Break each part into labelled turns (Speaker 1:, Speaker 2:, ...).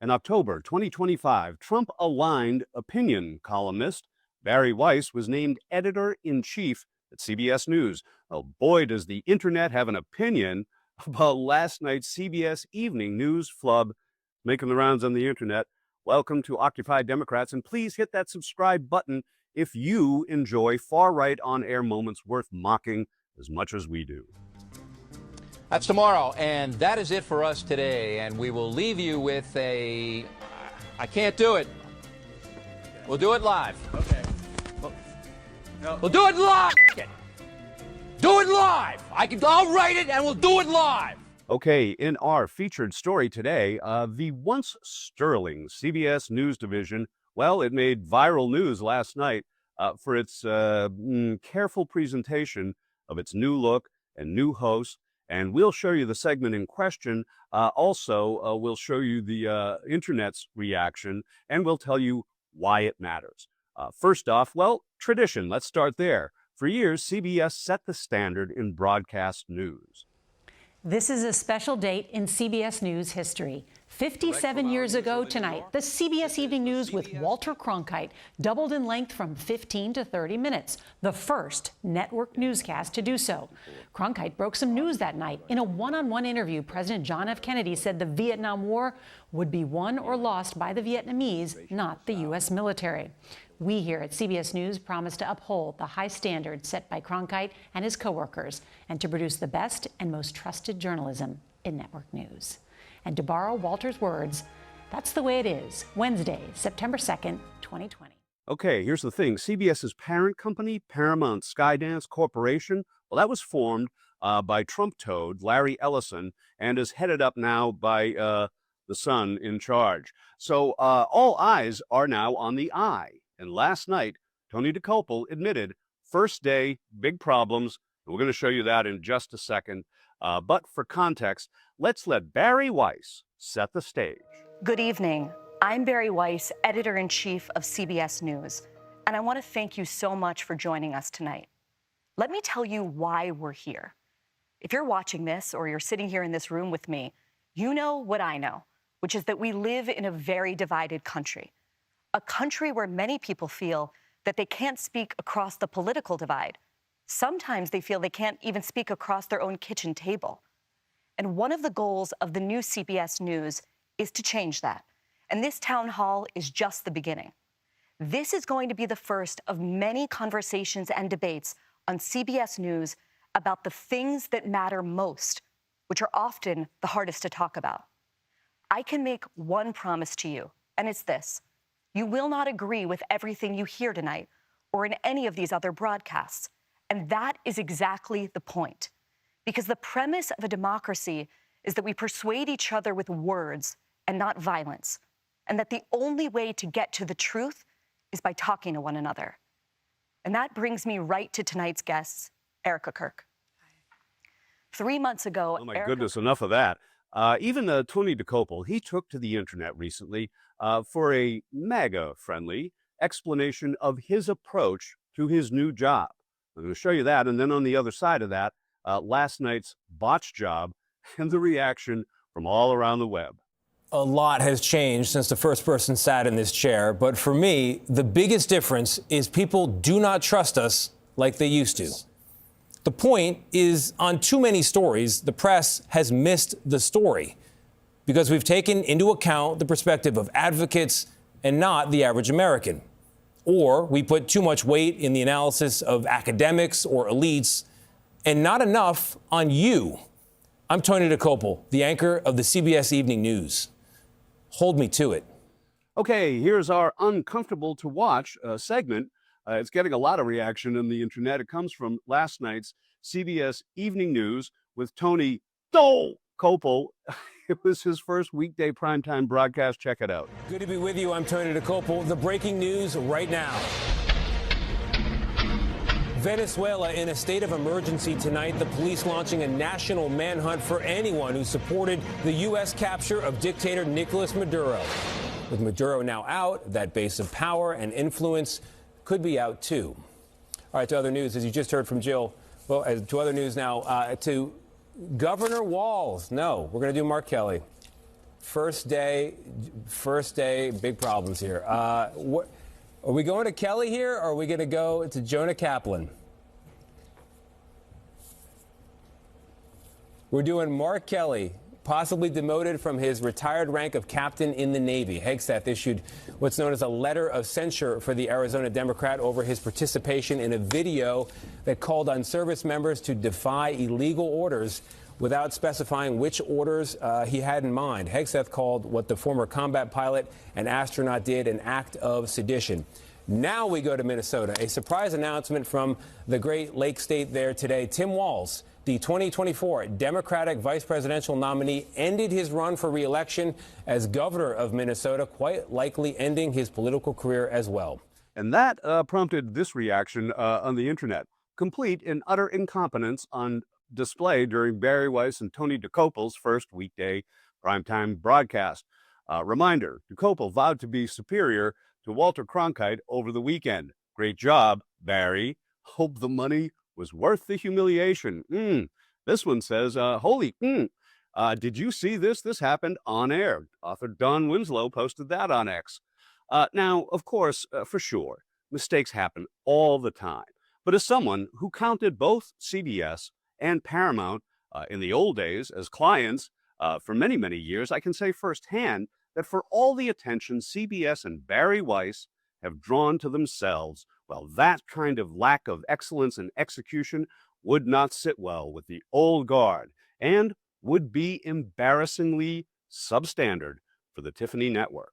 Speaker 1: In October 2025, Trump-aligned opinion columnist Bari Weiss was named editor-in-chief at CBS News. Oh boy, does the internet have an opinion about last night's CBS Evening News flub making the rounds on the internet. Welcome to Occupy Democrats, and please hit that subscribe button if you enjoy far-right on-air moments worth mocking as much as we do.
Speaker 2: That's tomorrow, and that is it for us today, and we will leave you with I can't do it. We'll do it live.
Speaker 3: Okay.
Speaker 2: We'll do it live. Do it live. I'll write it, and we'll do it live.
Speaker 1: Okay, in our featured story today, the once sterling CBS News division, well, it made viral news last night for its careful presentation of its new look and new hosts. And we'll show you the segment in question. Also, we'll show you the internet's reaction, and we'll tell you why it matters. First off, well, tradition. Let's start there. For years, CBS set the standard in broadcast news.
Speaker 4: This is a special date in CBS News history. 57 years ago tonight, the CBS Evening News with Walter Cronkite doubled in length from 15 to 30 minutes, the first network newscast to do so. Cronkite broke some news that night. In a one-on-one interview, President John F. Kennedy said the Vietnam War would be won or lost by the Vietnamese, not the U.S. military. We here at CBS News promise to uphold the high standards set by Cronkite and his coworkers and to produce the best and most trusted journalism in network news. And to borrow Walter's words, that's the way it is. Wednesday, September 2nd, 2020.
Speaker 1: Okay, here's the thing. CBS's parent company, Paramount Skydance Corporation, well, that was formed by Trump toad Larry Ellison and is headed up now by the son in charge. So all eyes are now on the I. And last night, Tony Dokoupil admitted, first day, big problems. We're going to show you that in just a second. But for context, let's let Bari Weiss set the stage.
Speaker 5: Good evening. I'm Bari Weiss, editor-in-chief of CBS News, and I want to thank you so much for joining us tonight. Let me tell you why we're here. If you're watching this or you're sitting here in this room with me, you know what I know, which is that we live in a very divided country. A country where many people feel that they can't speak across the political divide. Sometimes they feel they can't even speak across their own kitchen table. And one of the goals of the new CBS News is to change that. And this town hall is just the beginning. This is going to be the first of many conversations and debates on CBS News about the things that matter most, which are often the hardest to talk about. I can make one promise to you, and it's this. You will not agree with everything you hear tonight or in any of these other broadcasts. And that is exactly the point. Because the premise of a democracy is that we persuade each other with words and not violence. And that the only way to get to the truth is by talking to one another. And that brings me right to tonight's guests, Erica Kirk. 3 months ago,
Speaker 1: oh my goodness, enough of that. Even Tony Dokoupil, he took to the internet recently for a MAGA-friendly explanation of his approach to his new job. I'm going to show you that, and then on the other side of that, last night's botched job and the reaction from all around the web.
Speaker 6: A lot has changed since the first person sat in this chair, but for me, the biggest difference is people do not trust us like they used to. The point is, on too many stories, the press has missed the story because we've taken into account the perspective of advocates and not the average American. Or we put too much weight in the analysis of academics or elites and not enough on you. I'm Tony Dokoupil, the anchor of the CBS Evening News. Hold me to it.
Speaker 1: Okay, here's our uncomfortable to watch segment. It's getting a lot of reaction on the internet. It comes from last night's CBS Evening News with Tony Dokoupil. It was his first weekday primetime broadcast. Check it out.
Speaker 6: Good to be with you. I'm Tony Dokoupil. The breaking news right now. Venezuela in a state of emergency tonight. The police launching a national manhunt for anyone who supported the U.S. capture of dictator Nicolas Maduro. With Maduro now out, that base of power and influence could be out too. All right, to other news, as you just heard from Jill. Well, to other news now, to Governor Walz. No, we're going to do Mark Kelly. First day, big problems here. What, are we going to Kelly here, or are we going to go to Jonah Kaplan? We're doing Mark Kelly, possibly demoted from his retired rank of captain in the Navy. Hegseth issued what's known as a letter of censure for the Arizona Democrat over his participation in a video that called on service members to defy illegal orders without specifying which orders he had in mind. Hegseth called what the former combat pilot and astronaut did an act of sedition. Now we go to Minnesota. A surprise announcement from the Great Lake State there today. Tim Walz, the 2024 Democratic vice presidential nominee, ended his run for re-election as governor of Minnesota, quite likely ending his political career as well.
Speaker 1: And that prompted this reaction on the internet. Complete and utter incompetence on display during Bari Weiss and Tony Dokoupil's first weekday primetime broadcast. Reminder, Dokoupil vowed to be superior to Walter Cronkite over the weekend. Great job, Bari. Hope the money was worth the humiliation. This one says, holy, did you see this? This happened on air. Author Don Winslow posted that on X. Now, of course, for sure, mistakes happen all the time. But as someone who counted both CBS and Paramount in the old days as clients for many, many years, I can say firsthand that for all the attention CBS and Bari Weiss have drawn to themselves, well, that kind of lack of excellence in execution would not sit well with the old guard and would be embarrassingly substandard for the Tiffany network,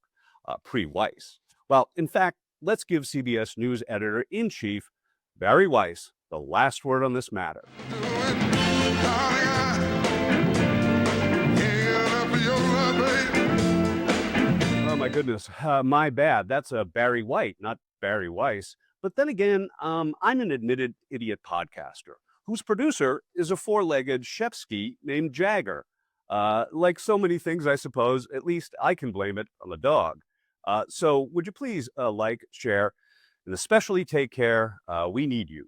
Speaker 1: pre-Weiss. Well, in fact, let's give CBS News editor-in-chief Bari Weiss the last word on this matter. Oh my goodness, my bad. That's a Barry White, not Bari Weiss. But then again, I'm an admitted idiot podcaster whose producer is a four-legged Shepsky named Jagger. Like so many things, I suppose, at least I can blame it on the dog. So would you please like, share, and especially take care. We need you.